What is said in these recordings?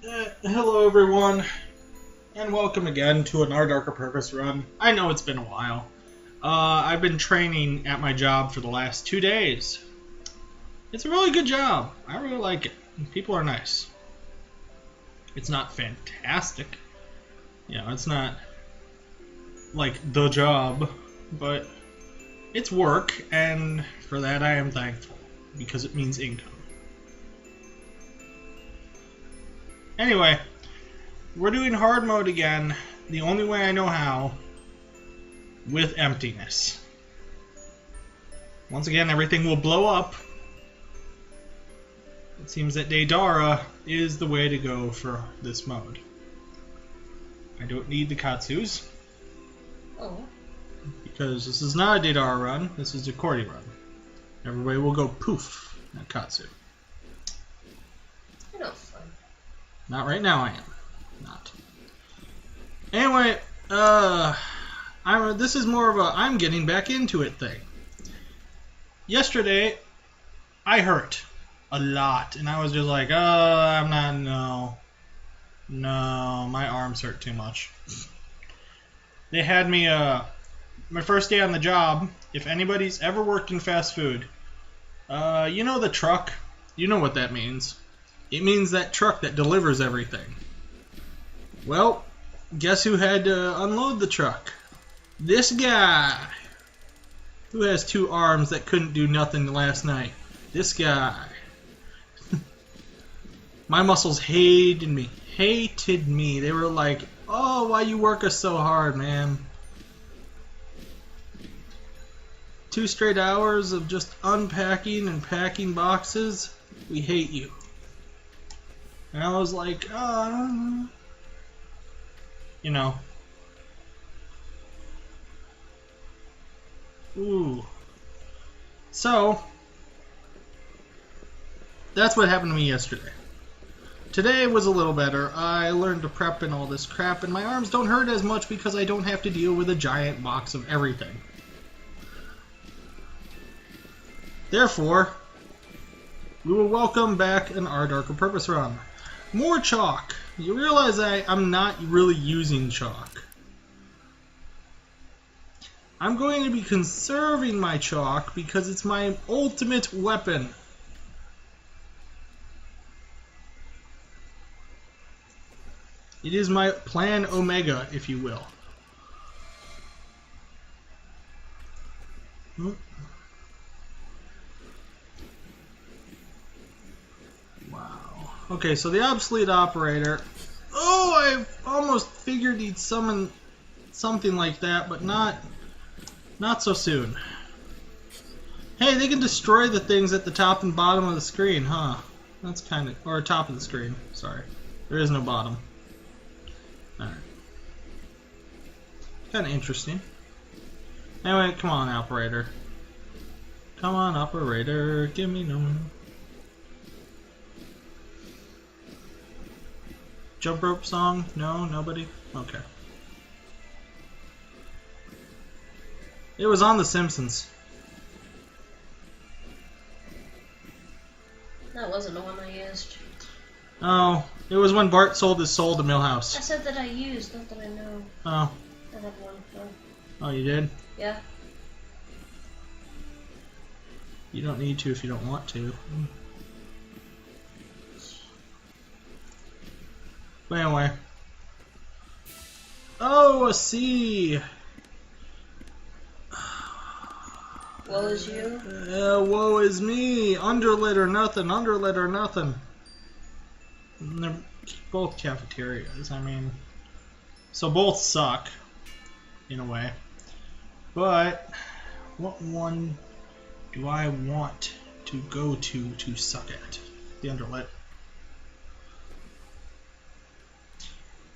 Hello everyone, and welcome again to an Our Darker Purpose run. I know it's been a while. I've been training at my job for the last 2 days. It's a really good job. I really like it. People are nice. It's not fantastic. It's not like the job, but it's work, and for that I am thankful, because it means income. Anyway, we're doing hard mode again, the only way I know how, with emptiness. Once again, everything will blow up. It seems that Deidara is the way to go for this mode. I don't need the Katsus. Oh. Because this is not a Deidara run, this is a Cordy run. Everybody will go poof at Katsu. You're not fun. Not right now, I am. Not. Anyway, this is more of a I'm getting back into it thing. Yesterday, I hurt a lot, and I was just like, I'm not, no, my arms hurt too much. They had me, my first day on the job, if anybody's ever worked in fast food, you know the truck? You know what that means. It means that truck that delivers everything. Well, guess who had to unload the truck? This guy, who has 2 arms that couldn't do nothing last night. This guy. My muscles hated me. They were like, oh, why you work us so hard, man? 2 straight hours of just unpacking and packing boxes? We hate you. And I was like, Ooh. So, that's what happened to me yesterday. Today was a little better. I learned to prep and all this crap, and my arms don't hurt as much because I don't have to deal with a giant box of everything. Therefore, we will welcome back an Our Darker Purpose run. More chalk. You realize I'm not really using chalk. I'm going to be conserving my chalk because it's my ultimate weapon. It is my plan Omega, if you will. Okay, so the obsolete operator. Oh, I almost figured he'd summon something like that, but not so soon. Hey, they can destroy the things at the top and bottom of the screen, huh? That's kind of, or top of the screen. Sorry, there is no bottom. All right, kind of interesting. Anyway, come on, operator. Come on, operator. Give me no. Jump rope song? No? Nobody? Okay. It was on The Simpsons. That wasn't the one I used. Oh, it was when Bart sold his soul to Milhouse. I said that I used, not that I know. Oh. I have one. Oh, you did? Yeah. You don't need to if you don't want to. But anyway. Oh, a C! Woe is you? Woe is me! Underlit or nothing, underlit or nothing. And they're both cafeterias, I mean. So both suck, in a way. But, what one do I want to go to suck at? The underlit.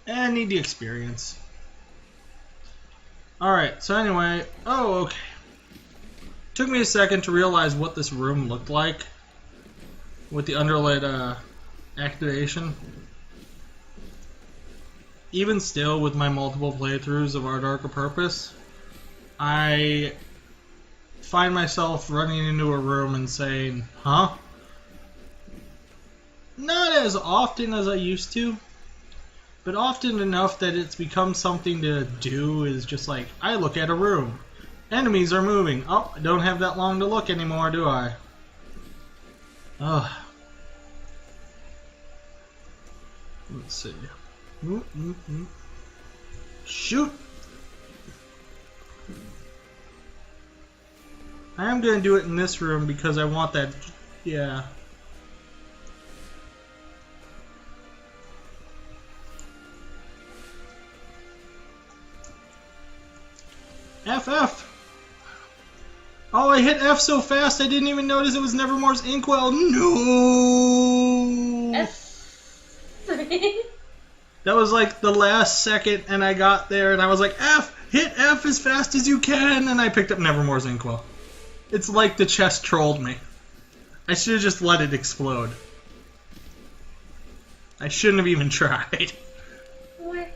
And I need the experience. Alright, so anyway, okay. Took me a second to realize what this room looked like with the underlit activation. Even still, with my multiple playthroughs of Our Darker Purpose, I find myself running into a room and saying, huh? Not as often as I used to, but often enough that it's become something to do. Is just like, I look at a room. Enemies are moving. Oh, I don't have that long to look anymore, do I? Ugh. Let's see. Shoot! I am going to do it in this room because I want that... Yeah. FF! Oh, I hit F so fast I didn't even notice it was Nevermore's Inkwell. No! F. That was like the last second, and I got there, and I was like, F! Hit F as fast as you can! And I picked up Nevermore's Inkwell. It's like the chest trolled me. I should have just let it explode. I shouldn't have even tried. What?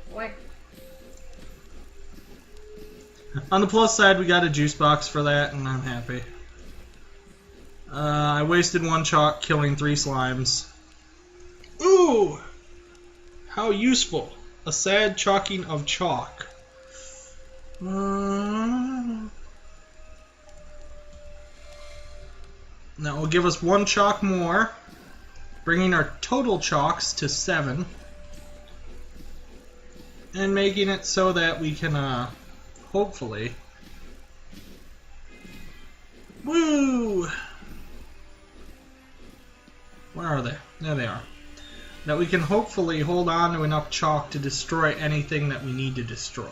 On the plus side, we got a juice box for that, and I'm happy. I wasted 1 chalk killing 3 slimes. Ooh! How useful. A sad chalking of chalk. That will give us 1 chalk more, bringing our total chalks to 7, and making it so that we can, hopefully... Woo! Where are they? There they are. That we can hopefully hold on to enough chalk to destroy anything that we need to destroy.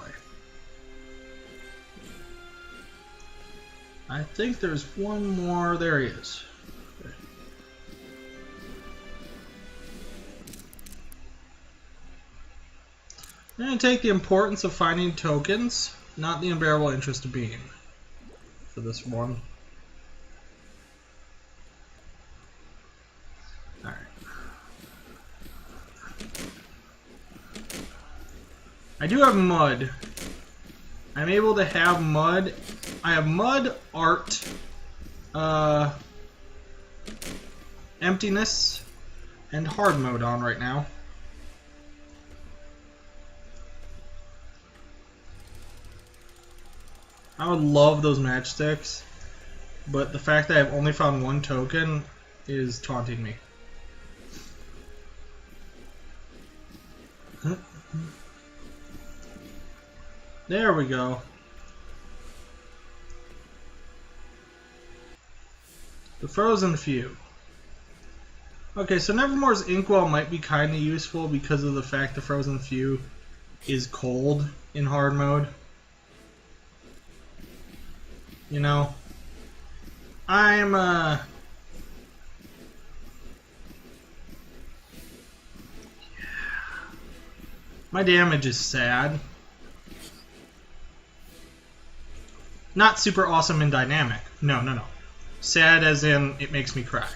I think there's 1 more. There he is. I'm going to take the importance of finding tokens, not the unbearable interest of being, for this one. Alright. I do have mud. I'm able to have mud. I have mud, art, emptiness, and hard mode on right now. I would love those matchsticks, but the fact that I've only found 1 token is taunting me. There we go. The Frozen Few. Okay, so Nevermore's Inkwell might be kind of useful because of the fact the Frozen Few is cold in hard mode. You know, I'm, my damage is sad. Not super awesome and dynamic. No. Sad as in, it makes me cry.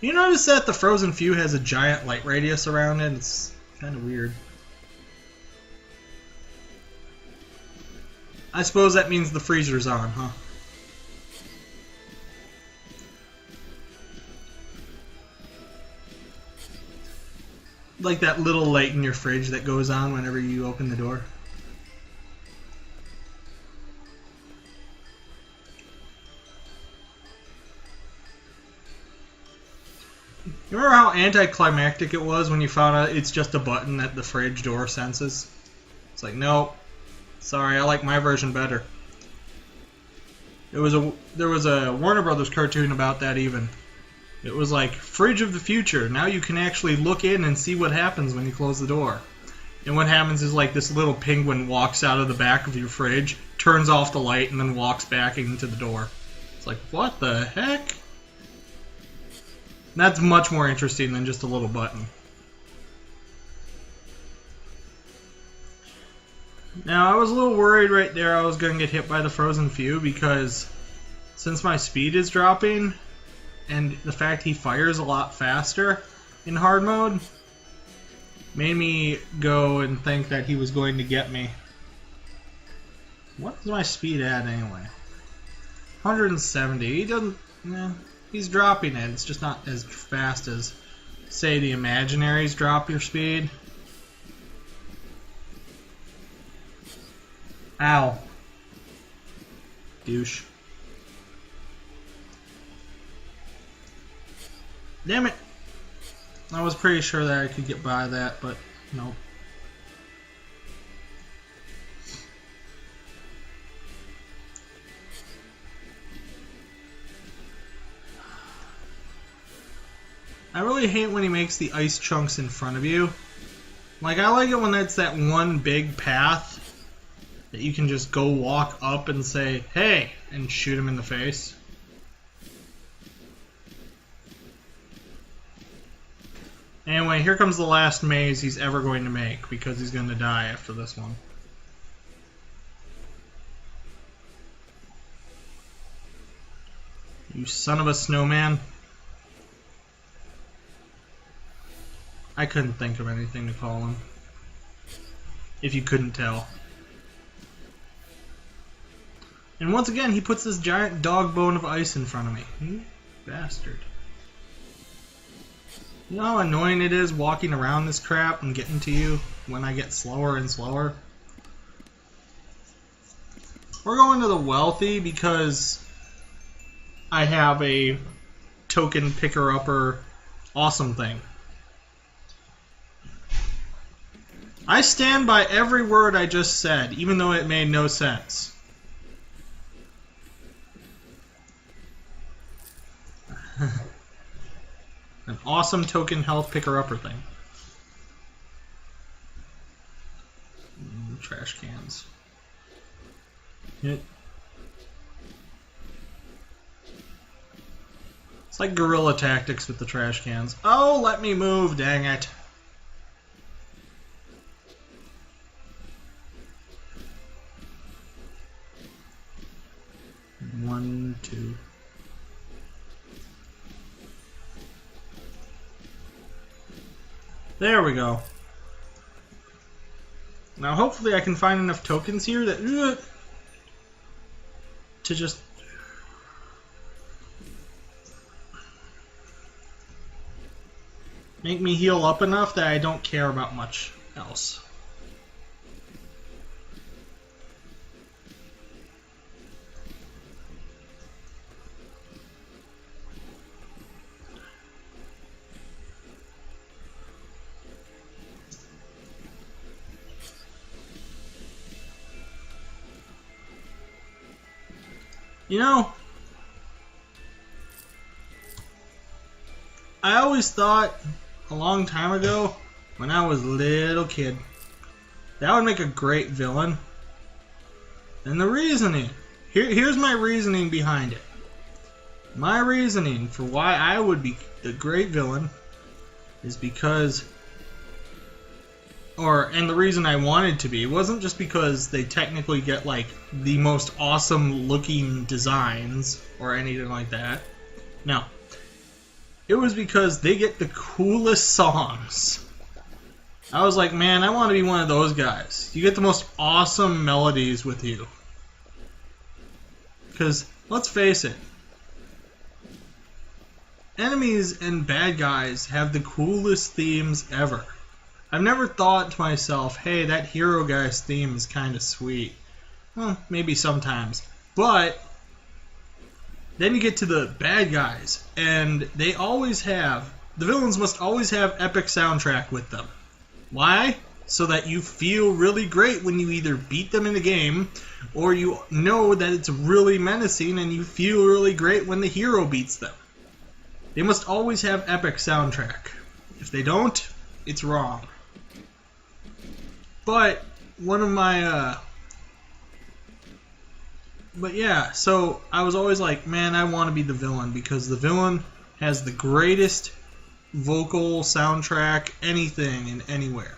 You notice that the Frozen Few has a giant light radius around it? It's kind of weird. I suppose that means the freezer's on, huh? Like that little light in your fridge that goes on whenever you open the door. You remember how anticlimactic it was when you found out it's just a button that the fridge door senses? It's like, nope. Sorry, I like my version better. There was a Warner Brothers cartoon about that even. It was like, fridge of the future. Now you can actually look in and see what happens when you close the door. And what happens is like this little penguin walks out of the back of your fridge, turns off the light, and then walks back into the door. It's like, what the heck? That's much more interesting than just a little button. Now, I was a little worried right there I was going to get hit by the Frozen Few because since my speed is dropping and the fact he fires a lot faster in hard mode made me go and think that he was going to get me. What is my speed at anyway? 170. He doesn't. Yeah, he's dropping it. It's just not as fast as, say, the imaginaries drop your speed. Ow. Douche. Damn it. I was pretty sure that I could get by that, but nope. I really hate when he makes the ice chunks in front of you. Like, I like it when it's that one big path that you can just go walk up and say, hey, and shoot him in the face. Anyway, here comes the last maze he's ever going to make, because he's going to die after this one. You son of a snowman. I couldn't think of anything to call him. If you couldn't tell. And once again, he puts this giant dog bone of ice in front of me. You bastard. You know how annoying it is walking around this crap and getting to you when I get slower and slower? We're going to the wealthy because I have a token picker-upper awesome thing. I stand by every word I just said, even though it made no sense. An awesome token health picker-upper thing. Trash cans. It's like guerrilla tactics with the trash cans. Oh, let me move, dang it. One, two. There we go. Now hopefully I can find enough tokens here that to just make me heal up enough that I don't care about much else. You know, I always thought a long time ago, when I was a little kid, that would make a great villain. And the reasoning, here's my reasoning behind it. My reasoning for why I would be the great villain is because, and the reason I wanted to be, it wasn't just because they technically get like the most awesome looking designs or anything like that. No. It was because they get the coolest songs. I was like, man, I want to be one of those guys. You get the most awesome melodies with you. Because, let's face it, enemies and bad guys have the coolest themes ever. I've never thought to myself, hey, that hero guy's theme is kind of sweet. Well, maybe sometimes. But then you get to the bad guys, and they always have, the villains must always have epic soundtrack with them. Why? So that you feel really great when you either beat them in a game, or you know that it's really menacing and you feel really great when the hero beats them. They must always have epic soundtrack. If they don't, it's wrong. But one of my but yeah, so I was always like, man, I want to be the villain because the villain has the greatest vocal soundtrack, anything and anywhere.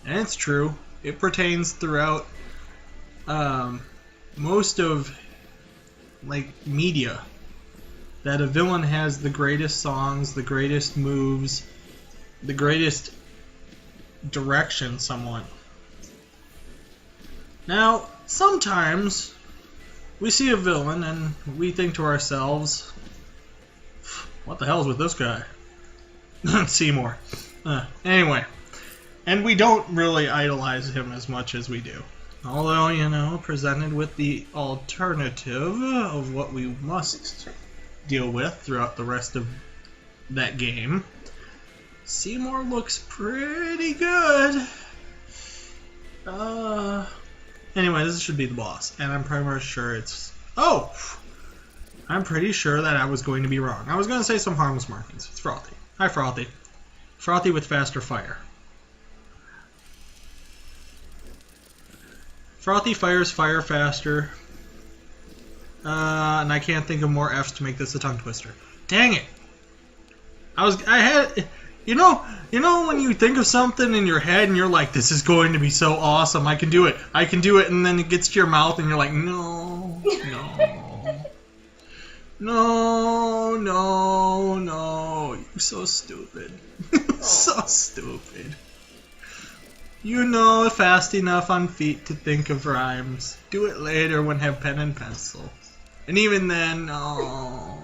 And it's true. It pertains throughout most of like media, that a villain has the greatest songs, the greatest moves, the greatest direction somewhat. Now, sometimes we see a villain and we think to ourselves, what the hell's with this guy? Seymour. Anyway, and we don't really idolize him as much as we do. Although, you know, presented with the alternative of what we must deal with throughout the rest of that game, Seymour looks pretty good. Anyway, this should be the boss, and I'm pretty much sure it's... Oh! I'm pretty sure that I was going to be wrong. I was going to say some harmless markings. It's Frothy. Hi, Frothy. Frothy with faster fire. Frothy fires fire faster. And I can't think of more F's to make this a tongue twister. Dang it! You know when you think of something in your head and you're like, this is going to be so awesome, I can do it, and then it gets to your mouth and you're like, no, you're so stupid. So stupid. You know fast enough on feet to think of rhymes. Do it later when have pen and pencil. And even then, no,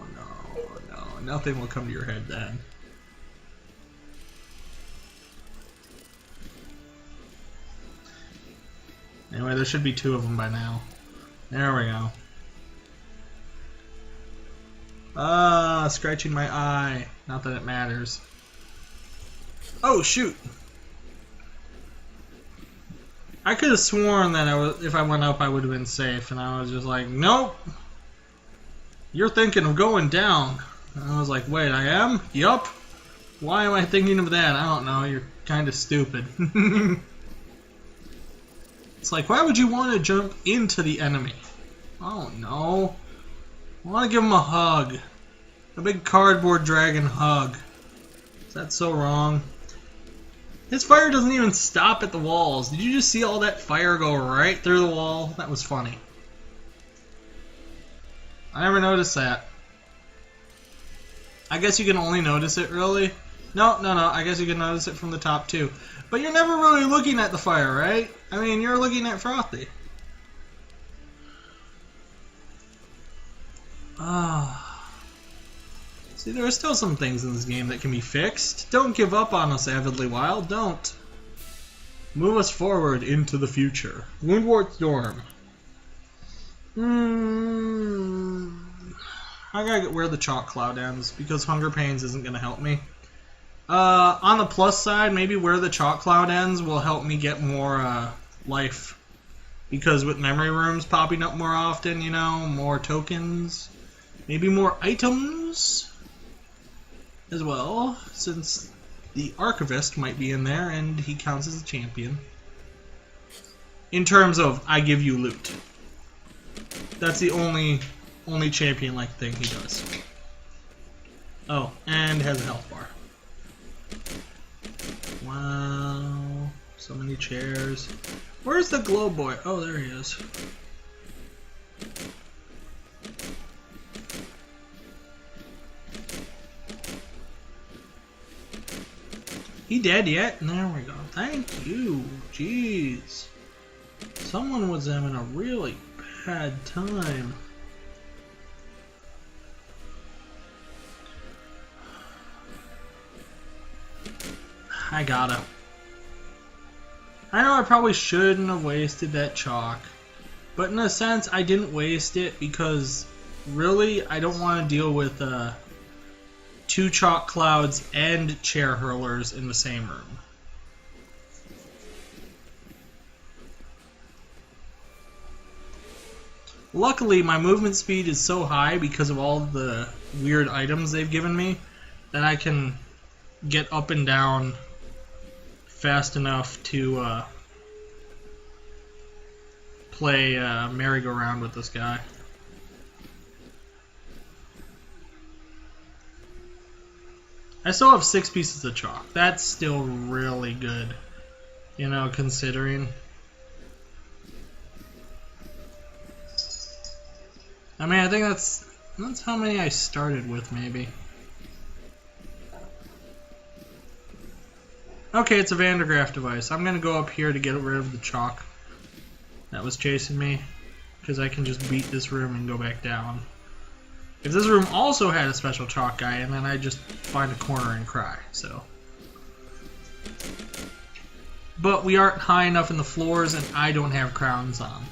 nothing will come to your head then. Anyway, there should be 2 of them by now. There we go. Scratching my eye. Not that it matters. Oh, shoot! I could have sworn that if I went up, I would have been safe, and I was just like, nope! You're thinking of going down. And I was like, wait, I am? Yup. Why am I thinking of that? I don't know. You're kind of stupid. It's like, why would you want to jump into the enemy? I don't know. I want to give him a hug. A big cardboard dragon hug. Is that so wrong? His fire doesn't even stop at the walls. Did you just see all that fire go right through the wall? That was funny. I never noticed that. I guess you can only notice it, really? No. I guess you can notice it from the top, too. But you're never really looking at the fire, right? I mean, you're looking at Frothy. See, there are still some things in this game that can be fixed. Don't give up on us, Avidly Wild. Don't. Move us forward into the future. Woundwort Storm. I gotta get where the chalk cloud ends, because Hunger Pains isn't gonna help me. On the plus side, maybe where the chalk cloud ends will help me get more life. Because with memory rooms popping up more often, you know, more tokens, maybe more items as well, since the Archivist might be in there and he counts as a champion. In terms of, I give you loot. That's the only champion-like thing he does. Oh, and has a health bar. Wow, so many chairs. Where's the glow boy? Oh, there he is. He dead yet? There we go. Thank you. Jeez. Someone was having a really bad time. I gotta. I know I probably shouldn't have wasted that chalk, but in a sense I didn't waste it because really I don't want to deal with 2 chalk clouds and chair hurlers in the same room. Luckily my movement speed is so high because of all the weird items they've given me that I can get up and down fast enough to play merry-go-round with this guy. I still have 6 pieces of chalk. That's still really good, you know, considering. I mean, I think that's how many I started with, maybe. Okay, it's a Vandergraaf device. I'm gonna go up here to get rid of the chalk. that was chasing me, because I can just beat this room and go back down. If this room also had a special chalk guy, and then I just find a corner and cry, so. But we aren't high enough in the floors, and I don't have crowns on.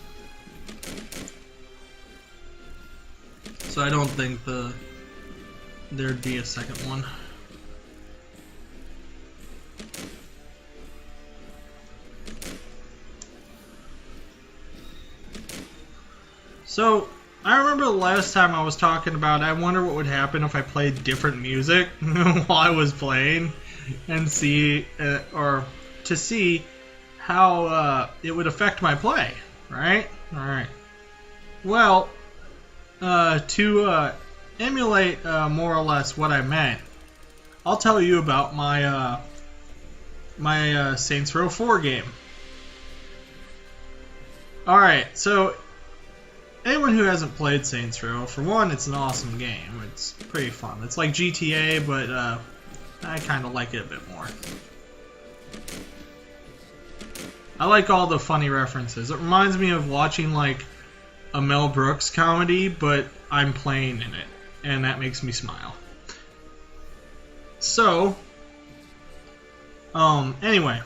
So I don't think there'd be a second one. So, I remember the last time I was talking about, I wonder what would happen if I played different music while I was playing, and see, or to see how it would affect my play, right? Alright. Well, to emulate more or less what I meant, I'll tell you about my Saints Row 4 game. Alright, so anyone who hasn't played Saints Row, for one, it's an awesome game. It's pretty fun. It's like GTA, but I kind of like it a bit more. I like all the funny references. It reminds me of watching like a Mel Brooks comedy, but I'm playing in it, and that makes me smile. So, anyway,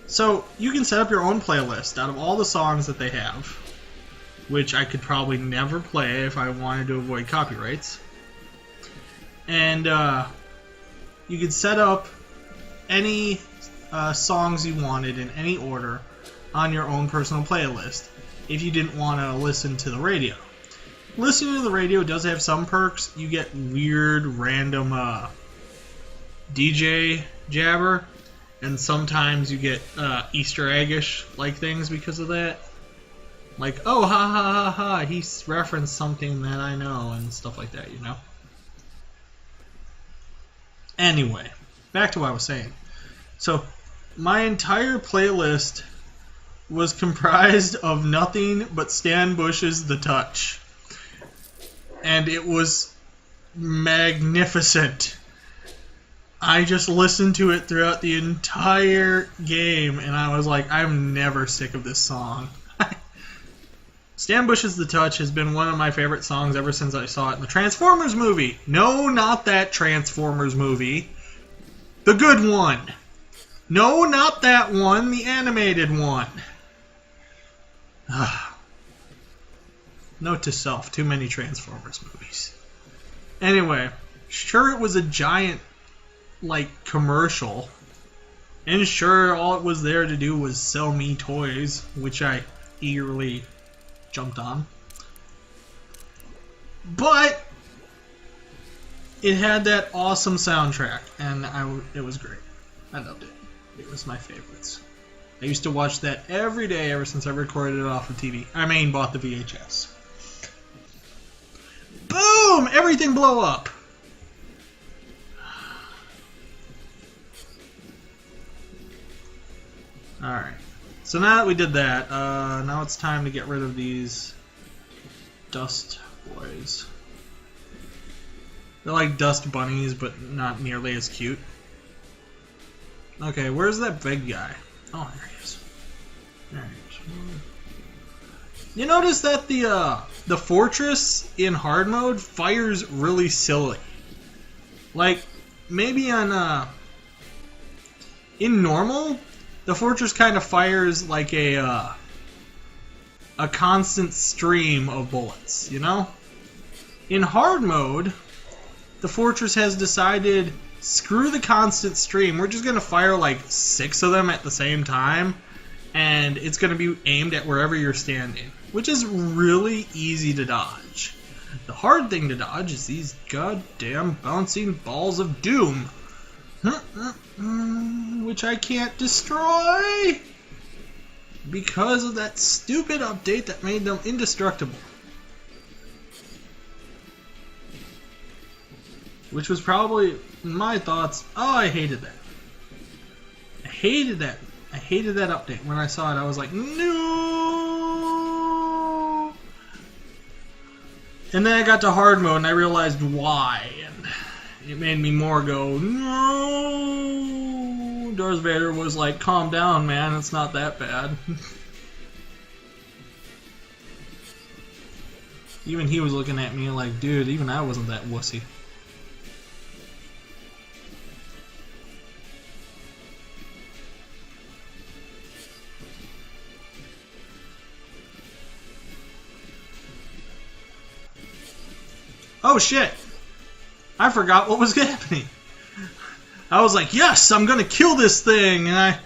so you can set up your own playlist out of all the songs that they have, which I could probably never play if I wanted to avoid copyrights. And you could set up any songs you wanted in any order on your own personal playlist if you didn't want to listen to the radio. Listening to the radio does have some perks. You get weird, random DJ jabber, and sometimes you get Easter egg-ish like things because of that. Like, oh, ha ha ha ha, he referenced something that I know, and stuff like that, you know? Anyway, back to what I was saying. So, my entire playlist was comprised of nothing but Stan Bush's The Touch. And it was magnificent. I just listened to it throughout the entire game, and I was like, I'm never sick of this song. Stan Bush's The Touch has been one of my favorite songs ever since I saw it in the Transformers movie. No, not that Transformers movie. The good one. No, not that one. The animated one. Note to self, too many Transformers movies. Anyway, sure it was a giant, like, commercial. And sure, all it was there to do was sell me toys, which I eagerly jumped on. But it had that awesome soundtrack, and it was great. I loved it. It was my favorites. I used to watch that every day ever since I recorded it off of TV. I mean, bought the VHS. Boom! Everything blow up! Alright. So now that we did that, now it's time to get rid of these dust boys. They're like dust bunnies, but not nearly as cute. Okay, where's that big guy? Oh, there he is. There he is. You notice that the fortress in hard mode fires really silly. Like, maybe on in normal, the fortress kind of fires like a constant stream of bullets, you know? In hard mode, the fortress has decided, screw the constant stream, we're just going to fire like 6 of them at the same time, and it's going to be aimed at wherever you're standing, which is really easy to dodge. The hard thing to dodge is these goddamn bouncing balls of doom, which I can't destroy because of that stupid update that made them indestructible. Which was probably, in my thoughts, oh, I hated that. I hated that. I hated that update. When I saw it, I was like, no! And then I got to hard mode and I realized why. And it made me more go, no! Darth Vader was like, calm down, man. It's not that bad. Even he was looking at me like, dude, even I wasn't that wussy. Oh shit! I forgot what was happening. I was like, yes, I'm gonna kill this thing, and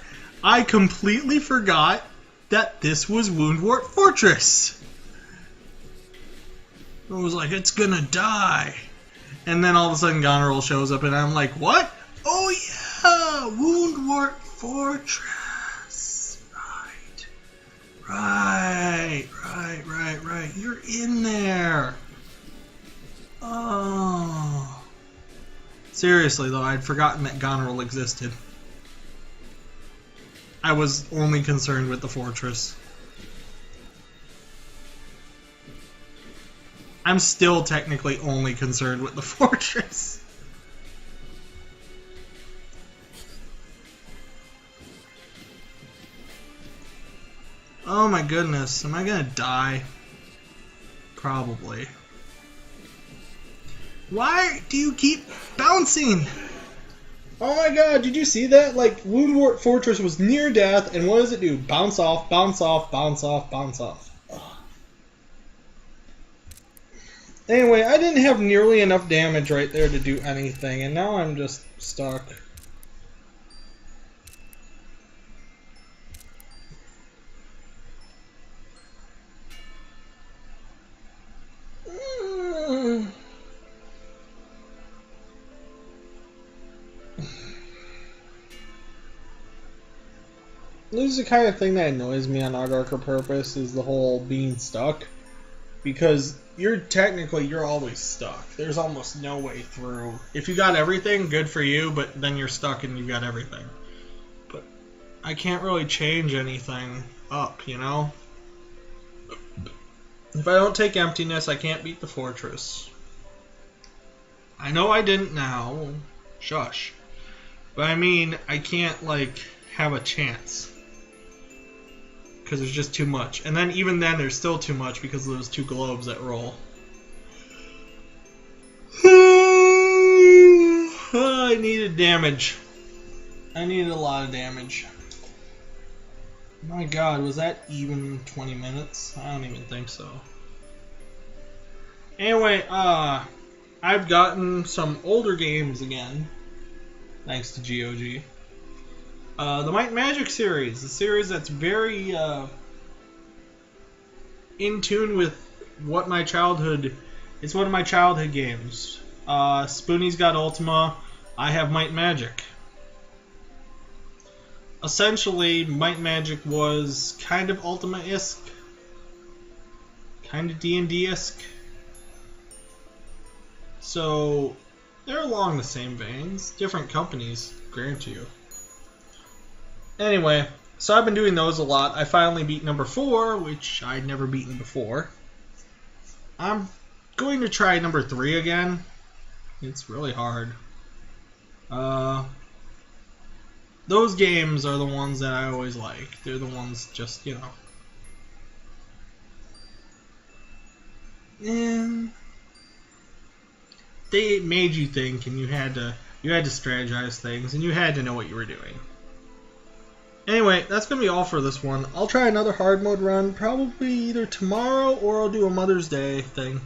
I completely forgot that this was Woundwort Fortress. I was like, it's gonna die. And then all of a sudden Goneril shows up and I'm like, what? Oh yeah, Woundwort Fortress. Right. You're in there. Oh. Seriously though, I'd forgotten that Goneril existed. I was only concerned with the fortress. I'm still technically only concerned with the fortress. Oh my goodness, am I gonna die? Probably. Why do you keep bouncing? Oh my god, did you see that? Like, Woundwort Fortress was near death, and what does it do? Bounce off, bounce off, bounce off, bounce off. Ugh. Anyway, I didn't have nearly enough damage right there to do anything, and now I'm just stuck. This is the kind of thing that annoys me on Our Darker Purpose, is the whole being stuck. Because you're always stuck. There's almost no way through. If you got everything, good for you, but then you're stuck and you got everything. But I can't really change anything up, you know? If I don't take emptiness, I can't beat the fortress. I know I didn't now. Shush. But I mean, I can't, like, have a chance. Because there's just too much. And then even then there's still too much because of those two globes that roll. I needed damage. I needed a lot of damage. My god, was that even 20 minutes? I don't even think so. Anyway, I've gotten some older games again. Thanks to GOG. The Might and Magic series, the series that's very in tune with what my childhood. It's one of my childhood games. Spoonie's got Ultima. I have Might and Magic. Essentially, Might and Magic was kind of Ultima-esque, kind of D&D-esque. So they're along the same veins, different companies, grant you. Anyway, so I've been doing those a lot. I finally beat number 4, which I'd never beaten before. I'm going to try number 3 again. It's really hard. Those games are the ones that I always like. They're the ones just, you know. And they made you think, and you had to strategize things, and you had to know what you were doing. Anyway, that's going to be all for this one. I'll try another hard mode run, probably either tomorrow or I'll do a Mother's Day thing.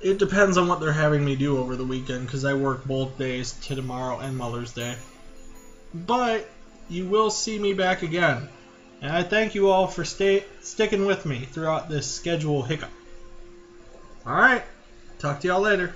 It depends on what they're having me do over the weekend, because I work both days, to tomorrow and Mother's Day. But you will see me back again. And I thank you all for sticking with me throughout this schedule hiccup. Alright, talk to y'all later.